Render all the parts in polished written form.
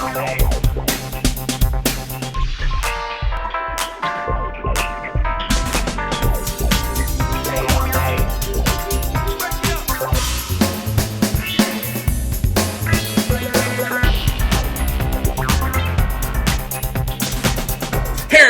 Hey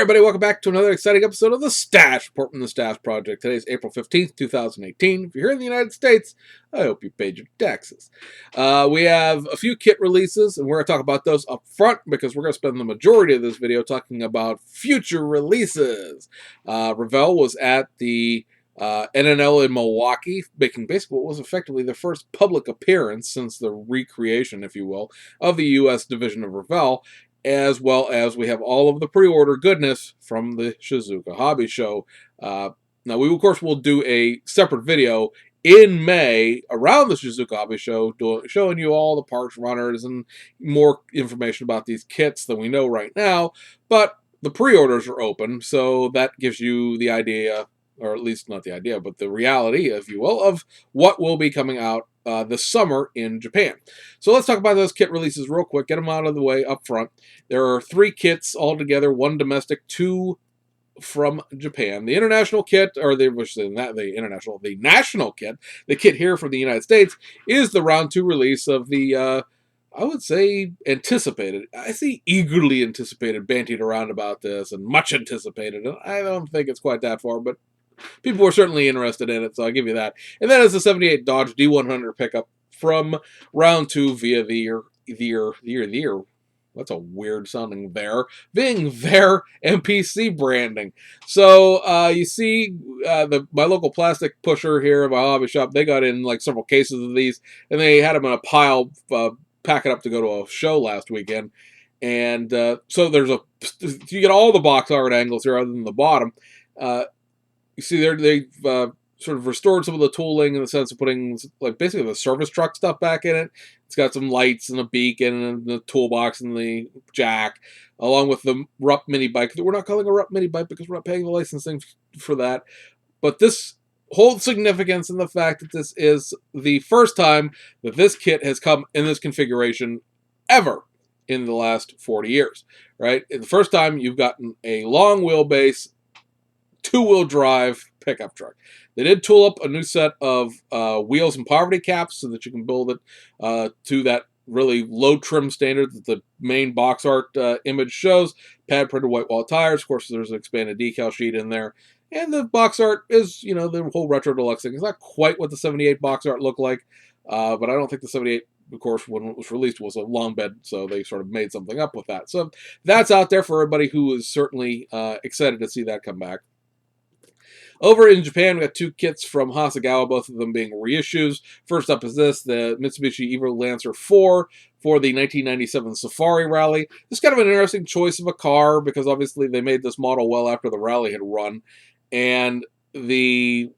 everybody, welcome back to another exciting episode of The Stash Report from The Stash Project. Today is April 15th, 2018. If you're here in the United States, I hope you paid your taxes. We have a few kit releases, and we're going to talk about those up front because we're going to spend the majority of this video talking about future releases. Revell was at the NNL in Milwaukee, making basically what was effectively the first public appearance since the recreation, if you will, of the U.S. division of Revell, as well as we have all of the pre-order goodness from the Shizouka Hobby Show. Now, we, of course, will do a separate video in May around the Shizouka Hobby Show, showing you all the parts runners and more information about these kits than we know right now. But the pre-orders are open, so that gives you the idea, or at least not the idea, but the reality, if you will, of what will be coming out this summer in Japan. So let's talk about those kit releases real quick, get them out of the way up front. There are 3 kits altogether, 1 domestic, 2 from Japan. The international kit, or the national kit, the kit here from the United States, is the round 2 release of the, I would say, anticipated. I see eagerly anticipated bantied around about this, and much anticipated, and I don't think it's quite that far, but people were certainly interested in it, so I'll give you that. And that is the 78 Dodge D100 pickup from round 2 via the that's a weird sounding being their MPC branding. So you see my local plastic pusher here at my hobby shop, they got in like several cases of these, and they had them in a pile, packing up to go to a show last weekend. And so you get all the box art angles here other than the bottom. You see they've sort of restored some of the tooling in the sense of putting like basically the service truck stuff back in it. It's got some lights and a beacon and the toolbox and the jack, along with the Rupp mini bike. We're not calling it a Rupp mini bike because we're not paying the licensing for that. But this holds significance in the fact that this is the first time that this kit has come in this configuration ever in the last 40 years, right? It's the first time you've gotten a long wheelbase, 2-wheel drive pickup truck. They did tool up a new set of wheels and poverty caps so that you can build it to that really low trim standard that the main box art image shows. Pad printed white wall tires. Of course, there's an expanded decal sheet in there. And the box art is, the whole retro deluxe thing. It's not quite what the 78 box art looked like, but I don't think the 78, of course, when it was released, was a long bed, so they sort of made something up with that. So that's out there for everybody who is certainly excited to see that come back. Over in Japan, we got 2 kits from Hasegawa, both of them being reissues. First up is this, the Mitsubishi Evo Lancer 4 for the 1997 Safari Rally. It's kind of an interesting choice of a car because obviously they made this model well after the rally had run. And the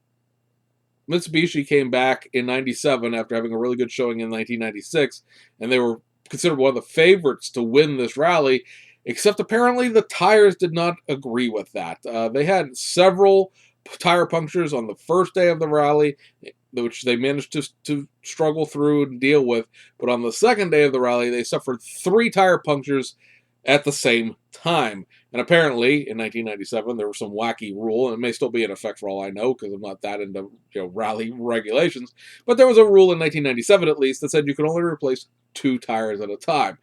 Mitsubishi came back in 97 after having a really good showing in 1996, and they were considered one of the favorites to win this rally, except apparently the tires did not agree with that. They had several tire punctures on the first day of the rally, which they managed to struggle through and deal with. But on the second day of the rally, they suffered 3 tire punctures at the same time. And apparently, in 1997, there was some wacky rule, and it may still be in effect for all I know, because I'm not that into rally regulations. But there was a rule in 1997, at least, that said you could only replace 2 tires at a time.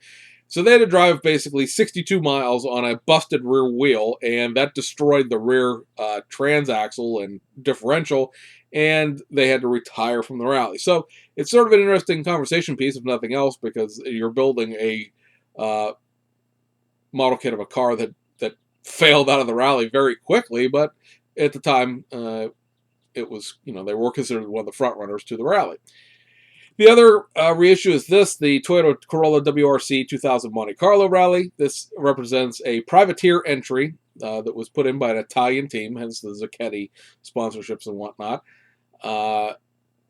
So they had to drive basically 62 miles on a busted rear wheel, and that destroyed the rear transaxle and differential, and they had to retire from the rally. So it's sort of an interesting conversation piece, if nothing else, because you're building a model kit of a car that failed out of the rally very quickly, but at the time, it was, they were considered one of the front runners to the rally. The other reissue is this, the Toyota Corolla WRC 2000 Monte Carlo Rally. This represents a privateer entry that was put in by an Italian team, hence the Zucchetti sponsorships and whatnot.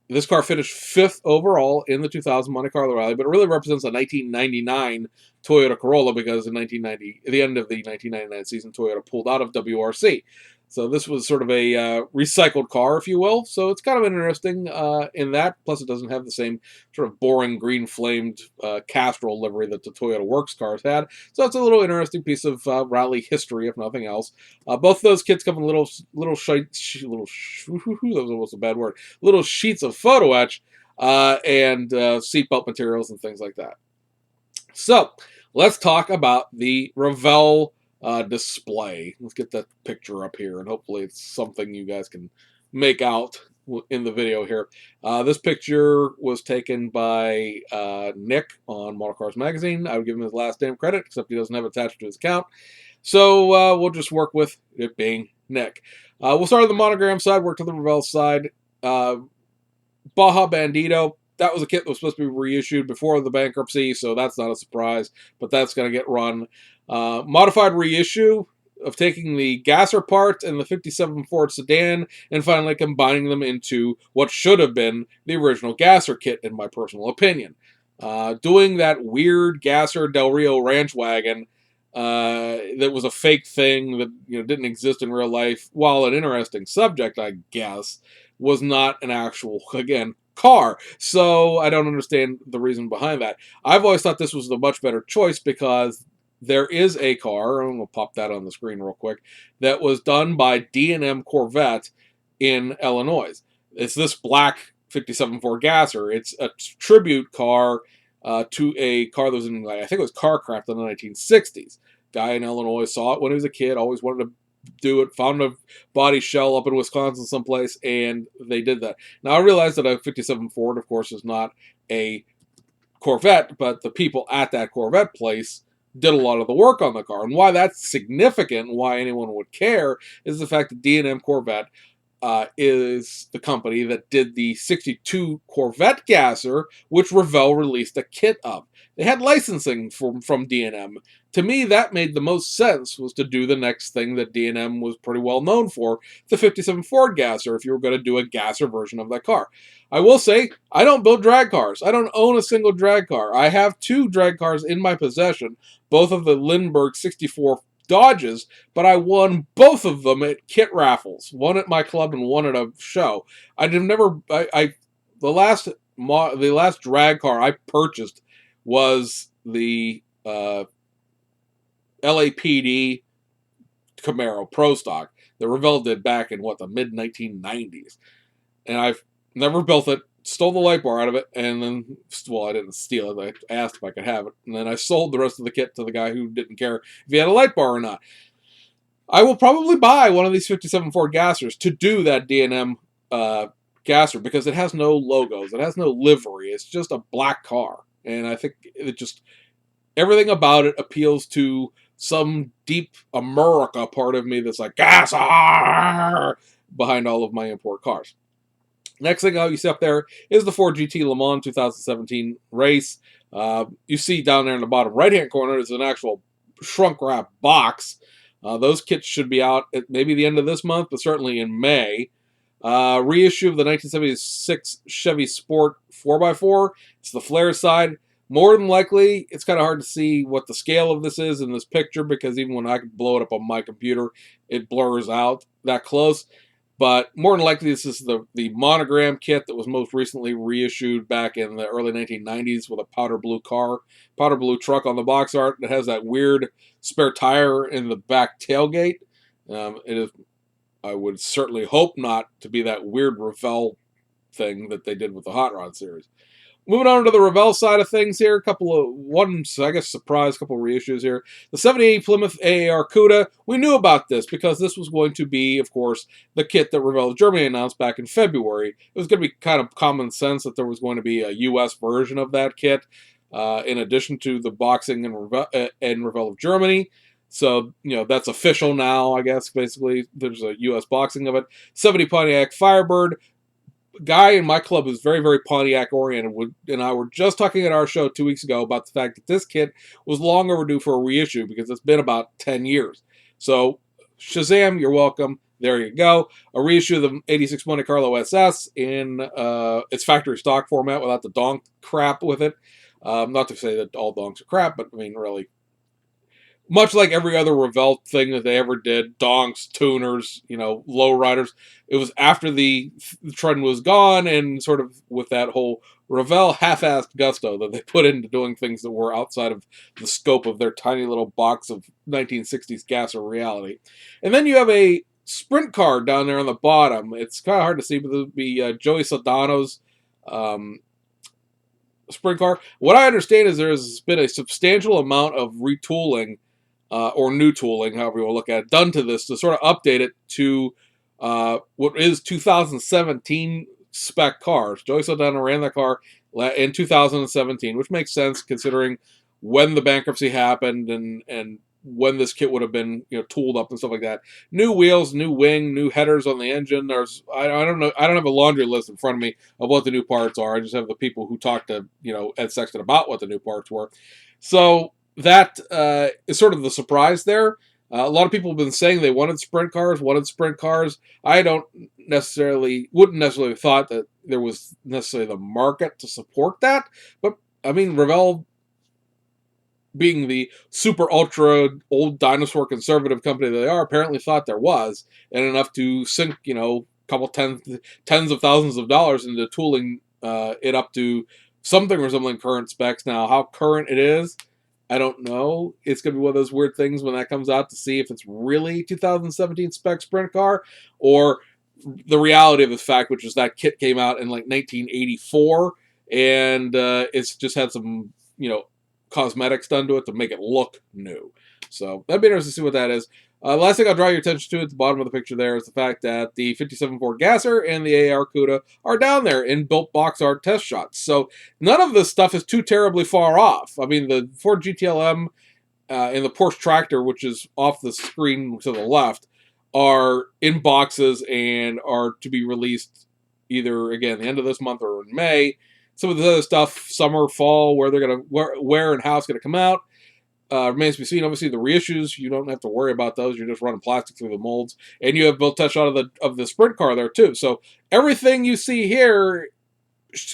This car finished 5th overall in the 2000 Monte Carlo Rally, but it really represents a 1999 Toyota Corolla because in the end of the 1999 season, Toyota pulled out of WRC. So this was sort of a recycled car, if you will. So it's kind of interesting in that. Plus, it doesn't have the same sort of boring green flamed Castrol livery that the Toyota Works cars had. So it's a little interesting piece of rally history, if nothing else. Both of those kits come in little that was almost a bad word. Little sheets of photo etch and seatbelt materials and things like that. So let's talk about the Revell display. Let's get that picture up here, and hopefully it's something you guys can make out in the video here. This picture was taken by Nick on Model Cars Magazine. I would give him his last name credit, except he doesn't have it attached to his account. So we'll just work with it being Nick. We'll start on the monogram side, work to the Revell side. Baja Bandito, that was a kit that was supposed to be reissued before the bankruptcy, so that's not a surprise, but that's going to get run. Modified reissue of taking the gasser part and the 57 Ford sedan and finally combining them into what should have been the original gasser kit, in my personal opinion. Doing that weird gasser Del Rio ranch wagon that was a fake thing that didn't exist in real life, while an interesting subject, I guess, was not an actual, again, car. So I don't understand the reason behind that. I've always thought this was the much better choice because there is a car, and we'll pop that on the screen real quick, that was done by D&M Corvette in Illinois. It's this black 57 Ford Gasser. It's a tribute car to a car that was in, I think it was Carcraft in the 1960s. Guy in Illinois saw it when he was a kid, always wanted to do it, found a body shell up in Wisconsin someplace, and they did that. Now, I realize that a 57 Ford, of course, is not a Corvette, but the people at that Corvette place did a lot of the work on the car. And why that's significant, why anyone would care, is the fact that D&M Corvette is the company that did the 62 Corvette Gasser, which Revell released a kit of. They had licensing from D&M. To me, that made the most sense, was to do the next thing that D&M was pretty well known for, the 57 Ford Gasser, if you were going to do a Gasser version of that car. I will say, I don't build drag cars. I don't own a single drag car. I have 2 drag cars in my possession, both of the Lindbergh 64 Dodges, but I won both of them at kit raffles. One at my club and one at a show. The last drag car I purchased was the LAPD Camaro Pro Stock that Revell did back in the mid 1990s, and I've never built it. Stole the light bar out of it, and then, well, I didn't steal it. I asked if I could have it, and then I sold the rest of the kit to the guy who didn't care if he had a light bar or not. I will probably buy one of these 57 Ford Gassers to do that D&M Gasser, because it has no logos, it has no livery, it's just a black car, and I think everything about it appeals to some deep America part of me that's like, Gasser! Behind all of my import cars. Next thing you see up there is the Ford GT Le Mans 2017 race. You see down there in the bottom right-hand corner is an actual shrunk-wrap box. Those kits should be out at maybe the end of this month, but certainly in May. Reissue of the 1976 Chevy Sport 4x4. It's the flare side. More than likely, it's kind of hard to see what the scale of this is in this picture, because even when I blow it up on my computer, it blurs out that close. But more than likely, this is the monogram kit that was most recently reissued back in the early 1990s with a powder blue truck on the box art. It has that weird spare tire in the back tailgate. It is, I would certainly hope not to be that weird Revell thing that they did with the Hot Rod series. Moving on to the Revell side of things here, couple of reissues here. The 78 Plymouth AAR CUDA, we knew about this because this was going to be, of course, the kit that Revell Germany announced back in February. It was going to be kind of common sense that there was going to be a U.S. version of that kit, in addition to the boxing and Revell of Germany. So, that's official now, I guess, basically. There's a U.S. boxing of it. 70 Pontiac Firebird. Guy in my club is very, very Pontiac oriented, and I were just talking at our show 2 weeks ago about the fact that this kit was long overdue for a reissue because it's been about 10 years. So, Shazam, you're welcome. There you go. A reissue of the 86 Monte Carlo SS in its factory stock format without the donk crap with it. Not to say that all donks are crap, but I mean, really. much like every other Revell thing that they ever did, donks, tuners, low riders, it was after the trend was gone, and sort of with that whole Revell half-assed gusto that they put into doing things that were outside of the scope of their tiny little box of 1960s gas or reality. And then you have a sprint car down there on the bottom. It's kind of hard to see, but it would be Joey Saldano's um, sprint car. What I understand is there's been a substantial amount of retooling or new tooling, however you want to look at it, done to this to sort of update it to what is 2017 spec cars. Joey Saldana ran that car in 2017, which makes sense considering when the bankruptcy happened and when this kit would have been tooled up and stuff like that. New wheels, new wing, new headers on the engine. I don't know, I don't have a laundry list in front of me of what the new parts are. I just have the people who talked to Ed Sexton about what the new parts were. So that is sort of the surprise there. A lot of people have been saying they wanted sprint cars. I wouldn't necessarily thought that there was necessarily the market to support that. But I mean, Revell, being the super ultra old dinosaur conservative company that they are, apparently thought there was, and enough to sink couple tens of thousands of dollars into tooling it up to something resembling current specs. Now, how current it is, I don't know. It's going to be one of those weird things when that comes out to see if it's really 2017 spec sprint car or the reality of the fact, which is that kit came out in like 1984 and it's just had some, cosmetics done to it to make it look new. So that'd be interesting to see what that is. Last thing I'll draw your attention to at the bottom of the picture there is the fact that the 57 Ford Gasser and the AR CUDA are down there in built box art test shots. So none of this stuff is too terribly far off. I mean, the Ford GTLM and the Porsche Tractor, which is off the screen to the left, are in boxes and are to be released either, again, the end of this month or in May. Some of the other stuff, summer, fall, where they're going to, where and how it's going to come out, remains to be seen. Obviously, the reissues, you don't have to worry about those. You're just running plastic through the molds. And you have built test shot of the sprint car there, too. So everything you see here,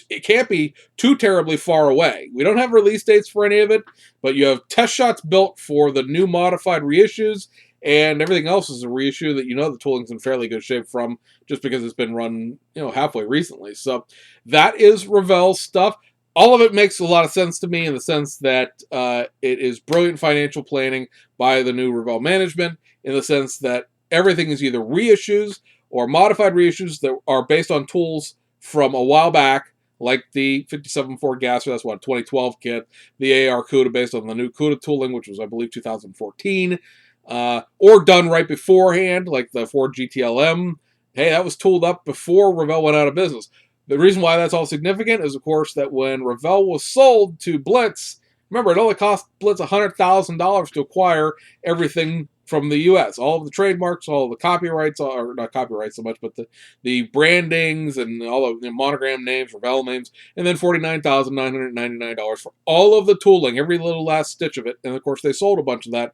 it can't be too terribly far away. We don't have release dates for any of it, but you have test shots built for the new modified reissues, and everything else is a reissue that the tooling's in fairly good shape from, just because it's been run halfway recently. So that is Revell stuff. All of it makes a lot of sense to me in the sense that it is brilliant financial planning by the new Revell management, in the sense that everything is either reissues or modified reissues that are based on tools from a while back, like the 57 Ford Gasser, that's what, 2012 kit, the AR CUDA based on the new CUDA tooling, which was, I believe, 2014, or done right beforehand, like the Ford GTLM. Hey, that was tooled up before Revell went out of business. The reason why that's all significant is, of course, that when Revell was sold to Blitz, remember, it only cost Blitz $100,000 to acquire everything from the U.S. All of the trademarks, all of the copyrights, or not copyrights so much, but the brandings and all of the monogram names, Revell names, and then $49,999 for all of the tooling, every little last stitch of it. And, of course, they sold a bunch of that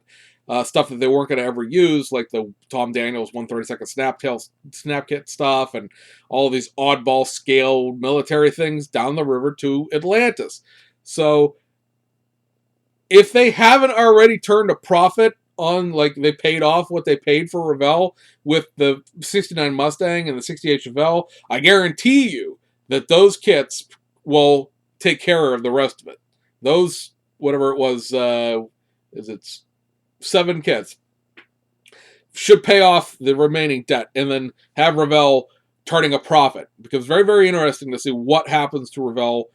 stuff that they weren't going to ever use, like the Tom Daniels 132nd snap kit stuff and all of these oddball scale military things down the river to Atlantis. So if they haven't already turned a profit on, like, they paid off what they paid for Revell with the 69 Mustang and the 68 Chevelle, I guarantee you that those kits will take care of the rest of it. Those, whatever it was, it's 7 kits, should pay off the remaining debt and then have Revell turning a profit. Because it's very, very interesting to see what happens to Revell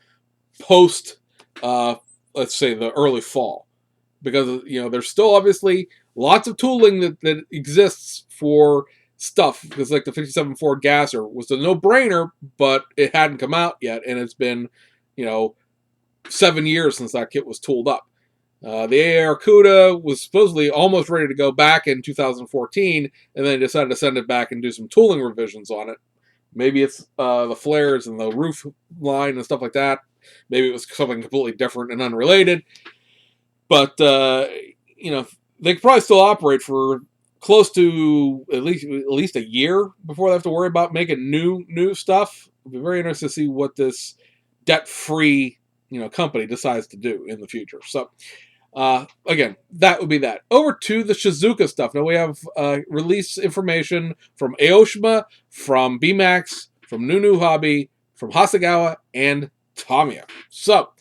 post, let's say, the early fall. Because, there's still obviously lots of tooling that exists for stuff. Because, like, the 57 Ford Gasser was a no-brainer, but it hadn't come out yet. And it's been, 7 years since that kit was tooled up. The AR CUDA was supposedly almost ready to go back in 2014, and then decided to send it back and do some tooling revisions on it. Maybe it's the flares and the roof line and stuff like that. Maybe it was something completely different and unrelated. But, they could probably still operate for close to at least a year before they have to worry about making new stuff. It'll be very interesting to see what this debt-free company decides to do in the future. So Again, that would be that. Over to the Shizouka stuff. Now we have release information from Aoshima, from BMAX, from Nunu Hobby, from Hasegawa, and Tamiya. So,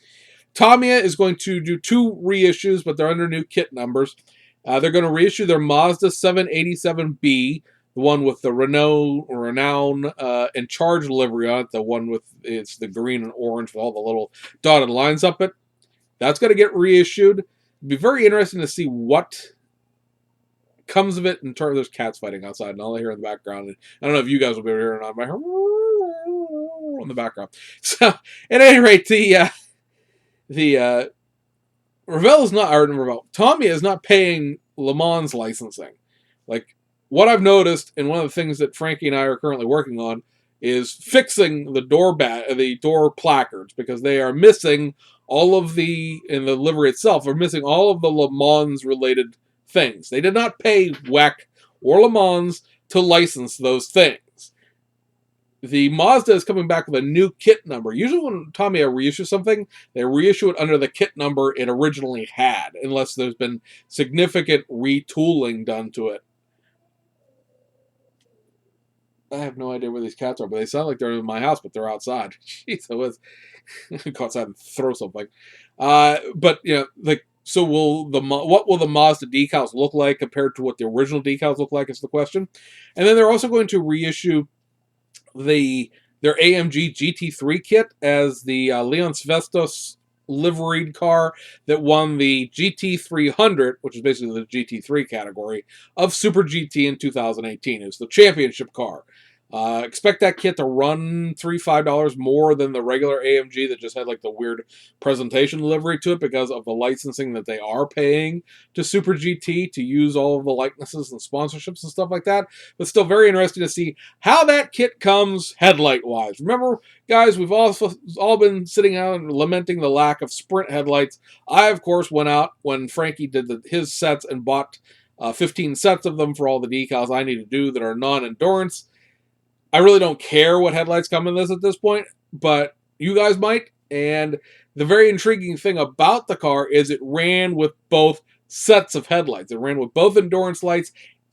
Tamiya is going to do 2 reissues, but they're under new kit numbers. They're going to reissue their Mazda 787B, the one with the Renown and Charge livery on it, the one with it's the green and orange with all the little dotted lines up it. That's going to get reissued. It'd be very interesting to see what comes of it in terms of there's cats fighting outside and all I hear in the background. And I don't know if you guys will be hearing on my in the background. So at any rate, the Revell is not, or Revell, Tamiya is not paying Le Mans licensing. Like, what I've noticed, and one of the things that Frankie and I are currently working on, is fixing the door placards, because they are missing all of in the livery itself, are missing all of the Le Mans related things. They did not pay WEC or Le Mans to license those things. The Mazda is coming back with a new kit number. Usually when Tamiya reissues something, they reissue it under the kit number it originally had, unless there's been significant retooling done to it. I have no idea where these cats are, but they sound like they're in my house, but they're outside. Jeez, I was go outside and throw something. But you know, like, so what will the Mazda decals look like compared to what the original decals look like is the question. And then they're also going to reissue their AMG GT3 kit as the Leon Svestos liveried car that won the GT300, which is basically the GT3 category, of Super GT in 2018. It's the championship car. Expect that kit to run $3-5 more than the regular AMG that just had like the weird presentation livery to it because of the licensing that they are paying to Super GT to use all of the likenesses and sponsorships and stuff like that. But still very interesting to see how that kit comes headlight-wise. Remember, guys, we've also all been sitting out and lamenting the lack of sprint headlights. I, of course, went out when Frankie did his sets and bought 15 sets of them for all the decals I need to do that are non-endurance. I really don't care what headlights come in this at this point, but you guys might. And the very intriguing thing about the car is it ran with both sets of headlights. It ran with both endurance lights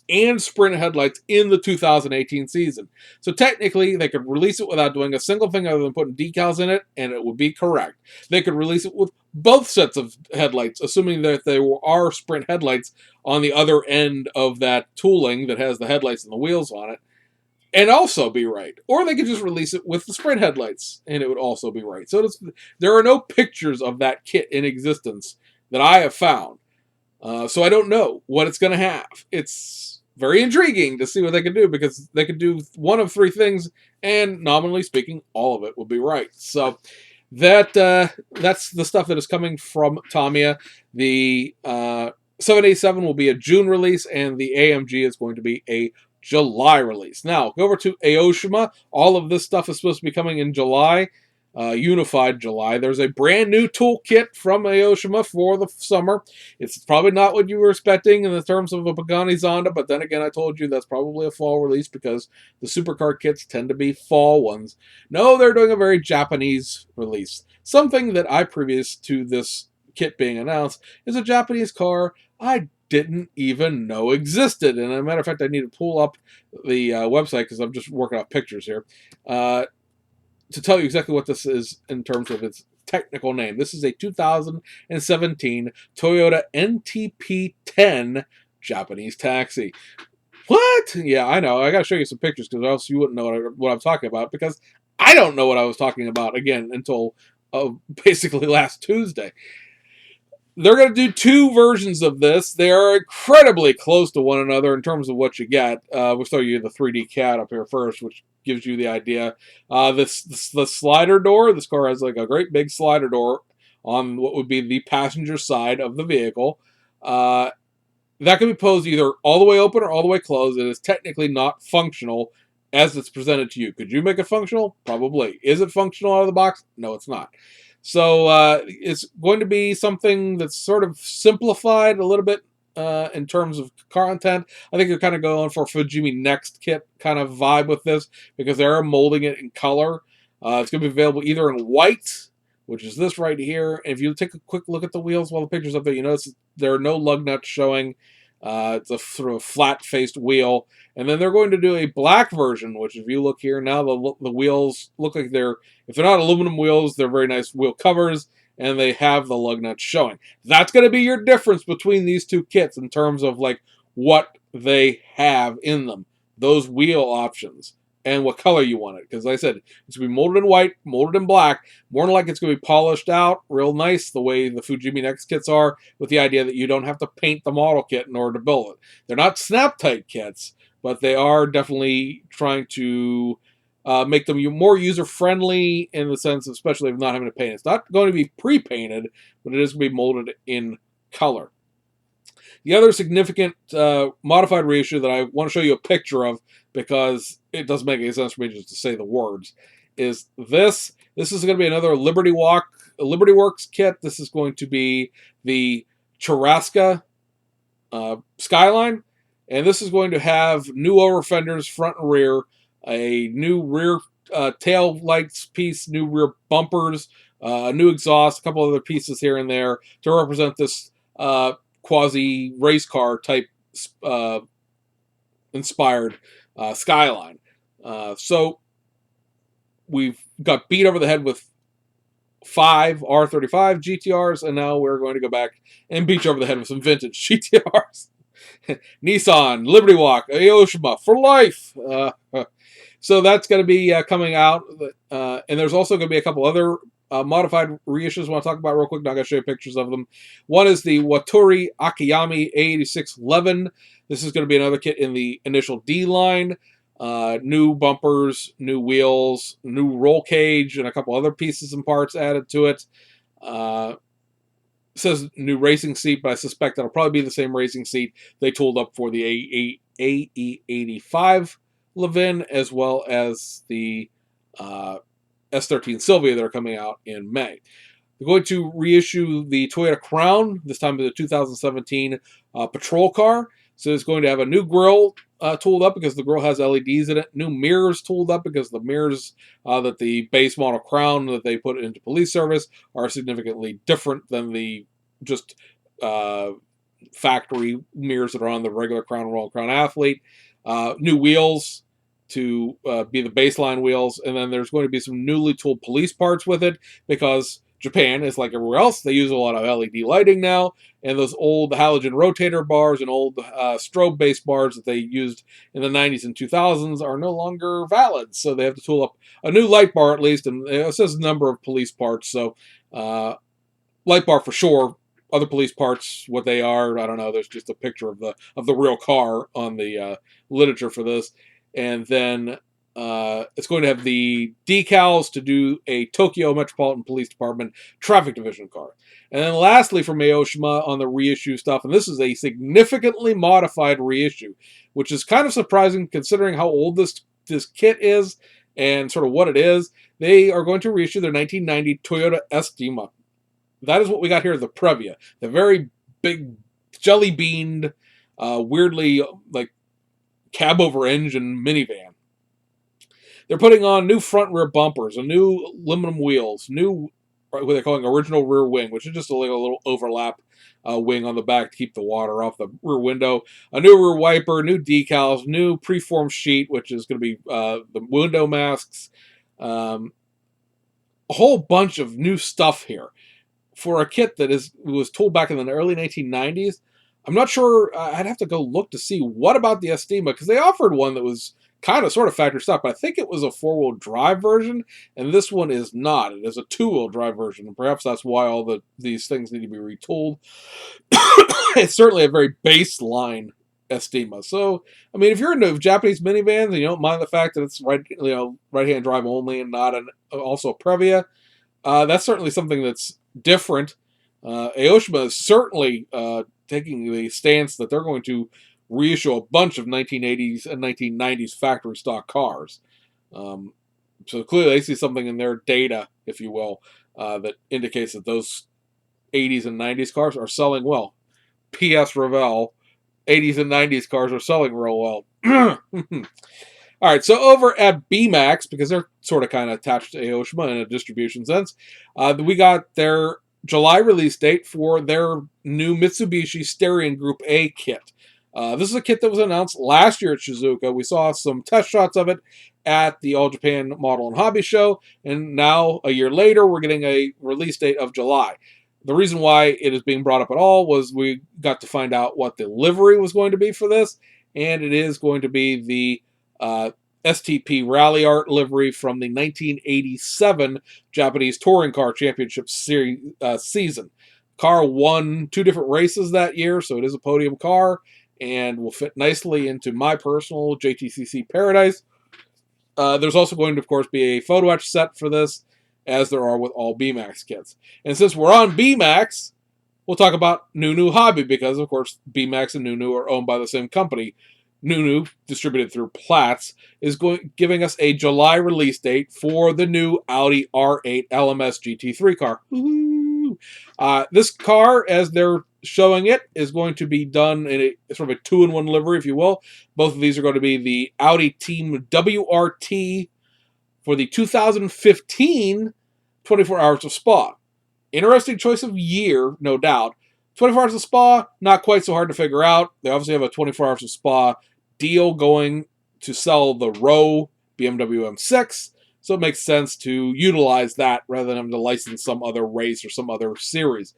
and sprint headlights in the 2018 season. So technically, they could release it without doing a single thing other than putting decals in it, and it would be correct. They could release it with both sets of headlights, assuming that there are sprint headlights on the other end of that tooling that has the headlights and the wheels on it, and also be right. Or they could just release it with the sprint headlights, and it would also be right. So there are no pictures of that kit in existence that I have found. So I don't know what it's going to have. It's very intriguing to see what they can do, because they could do one of 3 things, and nominally speaking, all of it would be right. So that's the stuff that is coming from Tamiya. The 787 will be a June release, and the AMG is going to be a July release. Now, go over to Aoshima. All of this stuff is supposed to be coming in July, unified July. There's a brand new toolkit from Aoshima for the summer. It's probably not what you were expecting in the terms of a Pagani Zonda, but then again, I told you that's probably a fall release because the supercar kits tend to be fall ones. No, they're doing a very Japanese release. Something that I, previous to this kit being announced, is a Japanese car I didn't even know existed. And as a matter of fact, I need to pull up the website because I'm just working off pictures here to tell you exactly what this is in terms of its technical name. This is a 2017 Toyota NTP10 Japanese taxi. What? Yeah, I know. I got to show you some pictures because else you wouldn't know what I'm talking about, because I don't know what I was talking about, again, until basically last Tuesday. They're going to do 2 versions of this. They are incredibly close to one another in terms of what you get. We'll show you the 3D CAD up here first, which gives you the idea. The slider door, this car has like a great big slider door on what would be the passenger side of the vehicle. That can be posed either all the way open or all the way closed. It is technically not functional as it's presented to you. Could you make it functional? Probably. Is it functional out of the box? No, it's not. So it's going to be something that's sort of simplified a little bit in terms of content. I think they're kind of going for Fujimi Next kit kind of vibe with this, because they are molding it in color. It's going to be available either in white, which is this right here. And if you take a quick look at the wheels while the picture's up there, you notice there are no lug nuts showing. It's a sort of flat-faced wheel. And then they're going to do a black version, which if you look here now, the wheels look like if they're not aluminum wheels, they're very nice wheel covers, and they have the lug nuts showing. That's going to be your difference between these two kits in terms of like what they have in them. Those wheel options and what color you want it. Because like I said, it's going to be molded in white, molded in black. More than likely it's going to be polished out real nice the way the Fujimi Next kits are, with the idea that you don't have to paint the model kit in order to build it. They're not snap-tight kits, but they are definitely trying to make them more user-friendly in the sense, especially of not having to paint. It's not going to be pre-painted, but it is going to be molded in color. The other significant modified reissue that I want to show you a picture of, because it doesn't make any sense for me just to say the words, is this. This is going to be another Liberty Works kit. This is going to be the Churrasca Skyline, and this is going to have new over fenders, front and rear, a new rear tail lights piece, new rear bumpers, new exhaust, a couple other pieces here and there to represent this quasi race car type inspired Skyline. So we've got beat over the head with 5 R35 GTRs, and now we're going to go back and beat you over the head with some vintage GTRs. Nissan, Liberty Walk, Aoshima for life. So that's going to be coming out, and there's also going to be a couple other modified reissues I want to talk about real quick. Now I'm going to show you pictures of them. One is the Watori Akiyami A86 Levin. This is going to be another kit in the initial D line. New bumpers, new wheels, new roll cage, and a couple other pieces and parts added to it. It says new racing seat, but I suspect that'll probably be the same racing seat they tooled up for the AE85 Levin, as well as the S13 Sylvia that are coming out in May. They're going to reissue the Toyota Crown, this time the 2017 patrol car. So it's going to have a new grille tooled up because the grille has LEDs in it. New mirrors tooled up because the mirrors that the base model Crown that they put into police service are significantly different than the just factory mirrors that are on the regular Crown Royal Crown Athlete. New wheels to be the baseline wheels, and then there's going to be some newly tooled police parts with it because Japan is like everywhere else. They use a lot of LED lighting now, and those old halogen rotator bars and old strobe-based bars that they used in the 90s and 2000s are no longer valid. So they have to tool up a new light bar at least, and it says a number of police parts. So light bar for sure. Other police parts, what they are, I don't know. There's just a picture of the real car on the literature for this, and then it's going to have the decals to do a Tokyo Metropolitan Police Department Traffic Division car. And then lastly from Aoshima on the reissue stuff, and this is a significantly modified reissue, which is kind of surprising considering how old this kit is and sort of what it is. They are going to reissue their 1990 Toyota Estima. That is what we got here, the Previa. The very big, jelly-beaned, weirdly like cab-over-engine minivan. They're putting on new front rear bumpers, a new aluminum wheels, new what they're calling original rear wing, which is just like a little overlap wing on the back to keep the water off the rear window, a new rear wiper, new decals, new preformed sheet, which is going to be the window masks, a whole bunch of new stuff here for a kit that was tooled back in the early 1990s. I'm not sure. I'd have to go look to see what about the Estima, because they offered one that was kind of sort of factory stock, but I think it was a 4-wheel drive version, and this one is not. It is a 2-wheel drive version, and perhaps that's why all these things need to be retooled. It's certainly a very baseline Estima. So, I mean, if you're into Japanese minivans and you don't mind the fact that it's right-hand drive only and not also a Previa, that's certainly something that's different. Aoshima is certainly taking the stance that they're going to reissue a bunch of 1980s and 1990s factory stock cars. So clearly they see something in their data, if you will, that indicates that those 80s and 90s cars are selling well. P.S. Revell, 80s and 90s cars are selling real well. All right, so over at BMAX, because they're sort of kind of attached to Aoshima in a distribution sense, we got their July release date for their new Mitsubishi Stereo Group A kit. This is a kit that was announced last year at Shizouka. We saw some test shots of it at the All Japan Model and Hobby Show, and now, a year later, we're getting a release date of July. The reason why it is being brought up at all was we got to find out what the livery was going to be for this, and it is going to be the STP Rally Art livery from the 1987 Japanese Touring Car Championship series, season. Car won 2 different races that year, so it is a podium car and will fit nicely into my personal JTCC paradise. There's also going to, of course, be a photo etch set for this, as there are with all BMAX kits. And since we're on BMAX, we'll talk about Nunu Hobby, because, of course, BMAX and Nunu are owned by the same company. Nunu, distributed through Platts, is giving us a July release date for the new Audi R8 LMS GT3 car. This car, as they're showing it, is going to be done in a sort of a 2-in-1 livery, if you will. Both of these are going to be the Audi Team WRT for the 2015 24 Hours of Spa. Interesting choice of year, no doubt. 24 Hours of Spa, not quite so hard to figure out. They obviously have a 24 Hours of Spa deal going to sell the Row BMW M6, so it makes sense to utilize that rather than having to license some other race or some other series.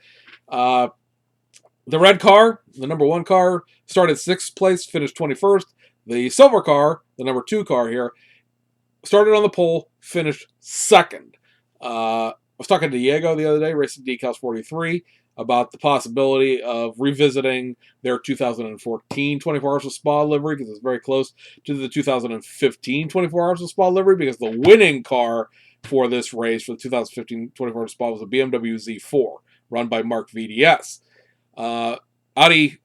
The red car, the number 1 car, started 6th place, finished 21st. The silver car, the number 2 car here, started on the pole, finished 2nd. I was talking to Diego the other day, Racing Decals 43, about the possibility of revisiting their 2014 24 Hours of Spa livery, because it's very close to the 2015 24 Hours of Spa livery, because the winning car for this race for the 2015 24 Hours of Spa was a BMW Z4, run by Mark VDS. Audi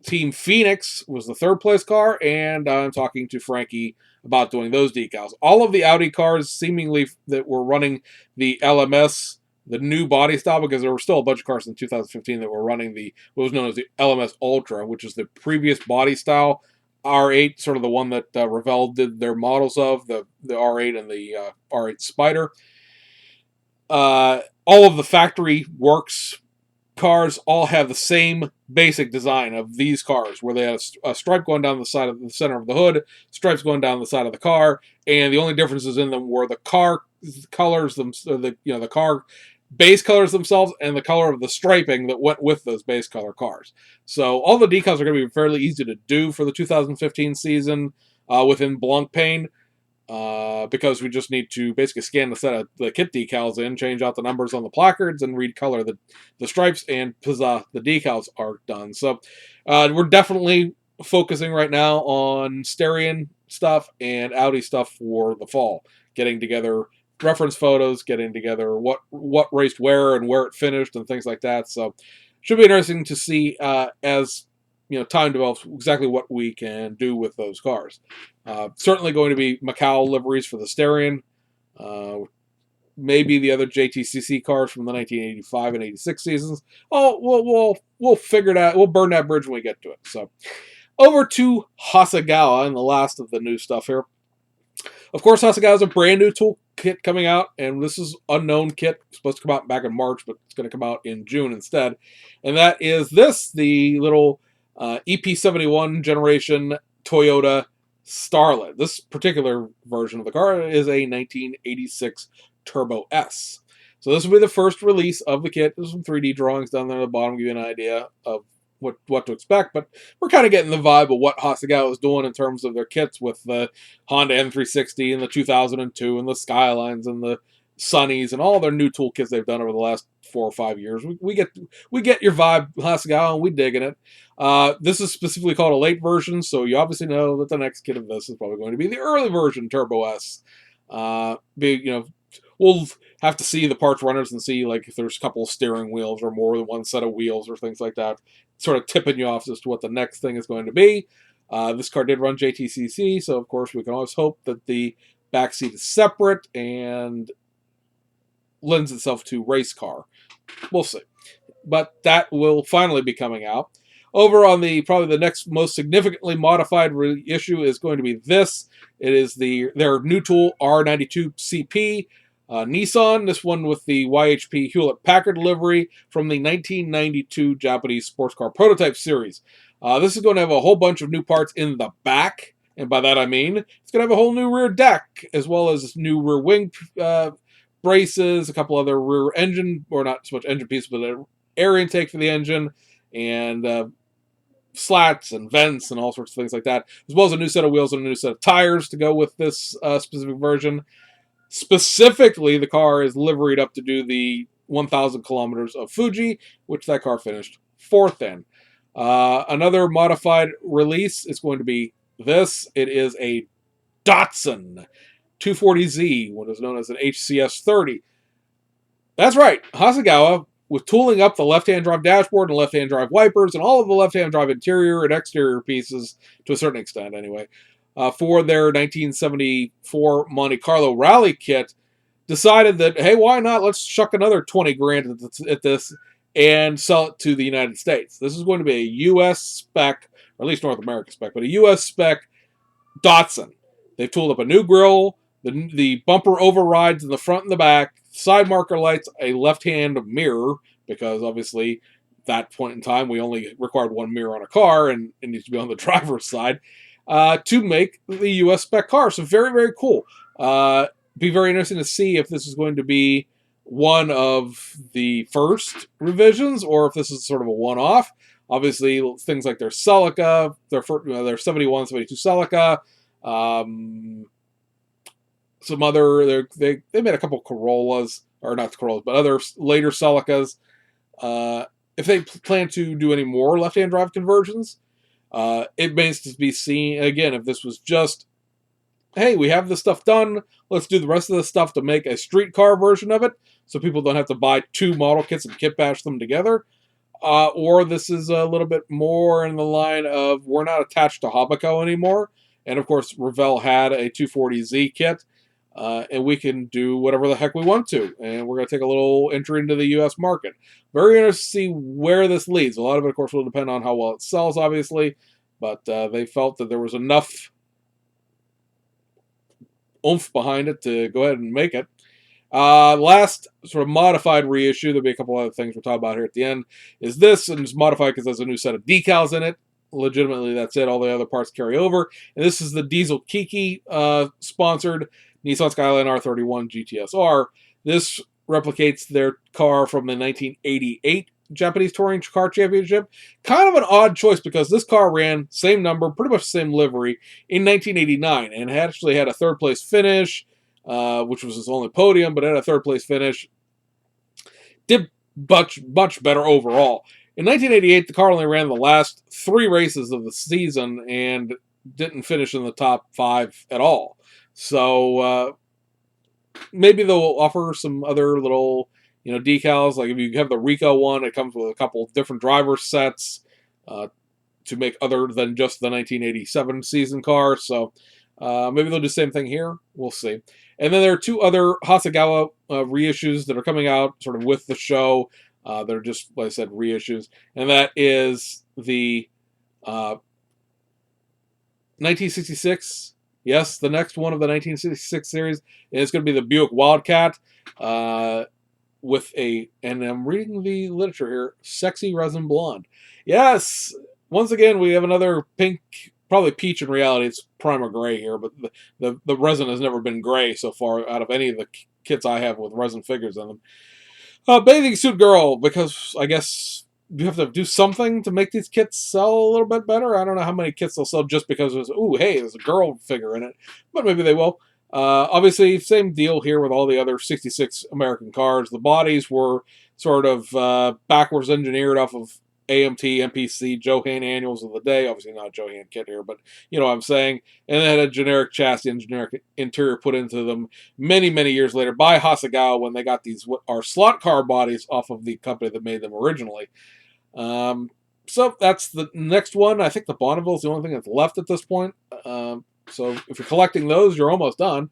Team Phoenix was the 3rd place car, and I'm talking to Frankie about doing those decals. All of the Audi cars, seemingly, that were running the LMS, the new body style, because there were still a bunch of cars in 2015 that were running what was known as the LMS Ultra, which is the previous body style R8, sort of the one that Revell did their models of, the R8 and the R8 Spider. All of the factory works cars all have the same basic design of these cars, where they have a stripe going down the side of the center of the hood, stripes going down the side of the car, and the only differences in them were the car colors, the car base colors themselves, and the color of the striping that went with those base color cars. So all the decals are going to be fairly easy to do for the 2015 season within Blancpain. Because we just need to basically scan the set of the kit decals in, change out the numbers on the placards, and recolor the stripes, and the decals are done. So we're definitely focusing right now on Styrian stuff and Audi stuff for the fall. Getting together reference photos, getting together what raced where and where it finished and things like that. So should be interesting to see as time develops exactly what we can do with those cars. Certainly going to be Macau liveries for the Styrian. Maybe the other JTCC cars from the 1985 and 86 seasons. Oh, we'll figure it out. We'll burn that bridge when we get to it. So over to Hasegawa and the last of the new stuff here. Of course, Hasegawa has a brand new tool kit coming out, and this is unknown kit. It's supposed to come out back in March, but it's going to come out in June instead. And that is the little EP71 generation Toyota Starlet. This particular version of the car is a 1986 Turbo S. So this will be the first release of the kit. There's some 3D drawings down there at the bottom, give you an idea of what to expect, but we're kind of getting the vibe of what Hasegawa is doing in terms of their kits with the Honda N360 and the 2002 and the Skylines and the Sunnies and all their new toolkits they've done over the last 4 or 5 years. We get your vibe, Hasegawa, and we digging it. This is specifically called a late version, so you obviously know that the next kit of this is probably going to be the early version Turbo S. We'll have to see the parts runners and see if there's a couple of steering wheels or more than one set of wheels or things like that, sort of tipping you off as to what the next thing is going to be. This car did run JTCC, so of course we can always hope that the back seat is separate and lends itself to race car. We'll see. But that will finally be coming out. Over on the probably the next most significantly modified reissue is going to be this. It is their new tool R92CP. Nissan, this one with the YHP Hewlett-Packard livery from the 1992 Japanese sports car prototype series. This is going to have a whole bunch of new parts in the back, and by that I mean it's going to have a whole new rear deck, as well as new rear wing braces, a couple other rear engine, or not so much engine pieces, but an air intake for the engine, and slats and vents and all sorts of things like that, as well as a new set of wheels and a new set of tires to go with this specific version. Specifically, the car is liveried up to do the 1,000 kilometers of Fuji, which that car finished 4th in. Another modified release is going to be this. It is a Datsun 240Z, what is known as an HCS 30. That's right, Hasegawa, with tooling up the left-hand drive dashboard and left-hand drive wipers and all of the left-hand drive interior and exterior pieces, to a certain extent anyway, for their 1974 Monte Carlo Rally kit, decided that, hey, why not? Let's chuck another 20 grand at this and sell it to the United States. This is going to be a U.S. spec, or at least North America spec, but a U.S. spec Datsun. They've tooled up a new grille, the bumper overrides in the front and the back, side marker lights, a left-hand mirror, because obviously at that point in time we only required one mirror on a car, and it needs to be on the driver's side, to make the U.S. spec car. So very, very cool. Be very interesting to see if this is going to be one of the first revisions, or if this is sort of a one-off. Obviously, things like their Celica, their 71, 72 Celica, some other, they made a couple Corollas, or not Corollas, but other later Celicas. If they plan to do any more left-hand drive conversions, it remains to be seen, again, if this was just, hey, we have this stuff done, let's do the rest of the stuff to make a streetcar version of it, so people don't have to buy two model kits and kit bash them together. Or this is a little bit more in the line of, we're not attached to Hobbico anymore. And of course, Revell had a 240Z kit, and we can do whatever the heck we want to. And we're going to take a little entry into the U.S. market. Very interested to see where this leads. A lot of it, of course, will depend on how well it sells, obviously. But they felt that there was enough oomph behind it to go ahead and make it. Last sort of modified reissue, there'll be a couple other things we'll talk about here at the end, is this, and it's modified because there's a new set of decals in it. Legitimately, that's it. All the other parts carry over. And this is the Diesel Kiki sponsored Nissan Skyline R31 GTSR. This replicates their car from the 1988 Japanese Touring Car Championship. Kind of an odd choice because this car ran same number, pretty much the same livery, in 1989, and actually had a third place finish, which was his only podium, but it had a third place finish. Did much better overall. In 1988, the car only ran the last 3 races of the season and didn't finish in the top 5 at all. So maybe they'll offer some other little, decals. Like if you have the Rico one, it comes with a couple of different driver sets to make other than just the 1987 season car. So maybe they'll do the same thing here. We'll see. And then there are 2 other Hasegawa reissues that are coming out sort of with the show. They're just, like I said, reissues. And that is the 1966. Yes, the next one of the 1966 series. And it's going to be the Buick Wildcat with and I'm reading the literature here, sexy resin blonde. Yes, once again, we have another pink, probably peach in reality. It's primer gray here, but the resin has never been gray so far out of any of the kits I have with resin figures in them. Bathing suit girl, because I guess you have to do something to make these kits sell a little bit better. I don't know how many kits they'll sell just because there's a girl figure in it, but maybe they will. Obviously, same deal here with all the other 66 American cars. The bodies were sort of backwards engineered off of AMT, MPC, Johan annuals of the day. Obviously not a Johan kit here, but you know what I'm saying. And they had a generic chassis and generic interior put into them many, many years later by Hasegawa when they got these, what are slot car bodies off of the company that made them originally. So that's the next one. I think the Bonneville is the only thing that's left at this point. So if you're collecting those, you're almost done.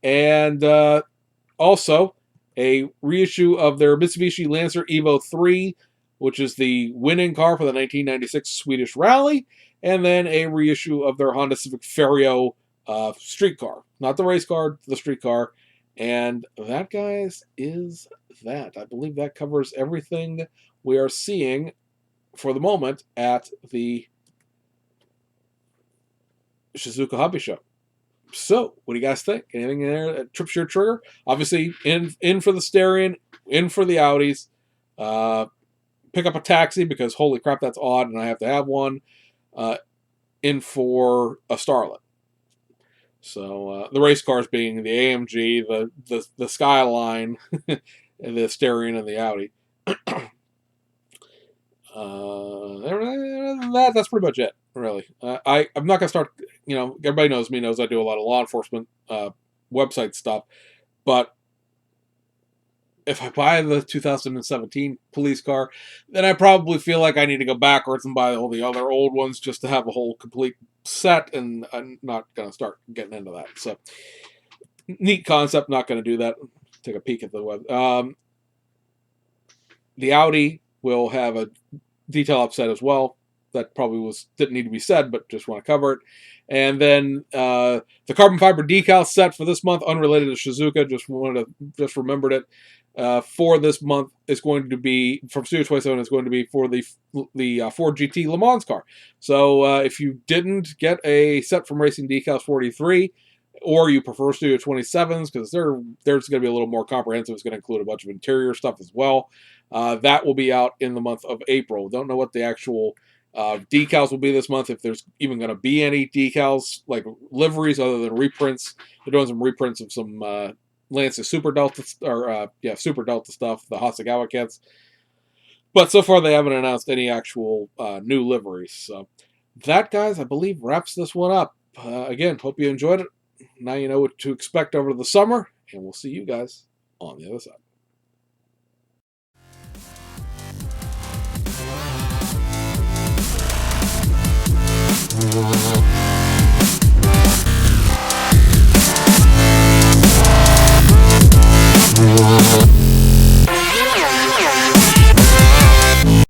And also a reissue of their Mitsubishi Lancer Evo 3 which is the winning car for the 1996 Swedish Rally, and then a reissue of their Honda Civic Fario street car. Not the race car, the street car. And that, guys, is that. I believe that covers everything we are seeing for the moment at the Shizouka Hobby Show. So, what do you guys think? Anything in there that trips your trigger? Obviously, in for the Starion, in for the Audis. Pick up a taxi because holy crap, that's odd, and I have to have one. In for a Starlet. So the race cars being the AMG, the Skyline, and the Starion, and the Audi. That's pretty much it, really. I'm not gonna start. Everybody knows me, knows I do a lot of law enforcement website stuff, but if I buy the 2017 police car, then I probably feel like I need to go backwards and buy all the other old ones just to have a whole complete set, and I'm not going to start getting into that. So, neat concept, not going to do that. Take a peek at the web. The Audi will have a detail upset as well. That probably didn't need to be said, but just want to cover it. And then the carbon fiber decal set for this month, unrelated to Shizouka, just remembered it. For this month is going to be from Studio 27. Is going to be for the Ford GT Le Mans car. So if you didn't get a set from Racing Decals 43, or you prefer Studio 27s because there's going to be a little more comprehensive. It's going to include a bunch of interior stuff as well. That will be out in the month of April. Don't know what the actual decals will be this month, if there's even going to be any decals like liveries other than reprints. They're doing some reprints of some Lancia Super Delta Super Delta stuff, the Hasegawa kits. But so far they haven't announced any actual new liveries. So that, guys, I believe wraps this one up. Again, hope you enjoyed it. Now you know what to expect over the summer, and we'll see you guys on the other side.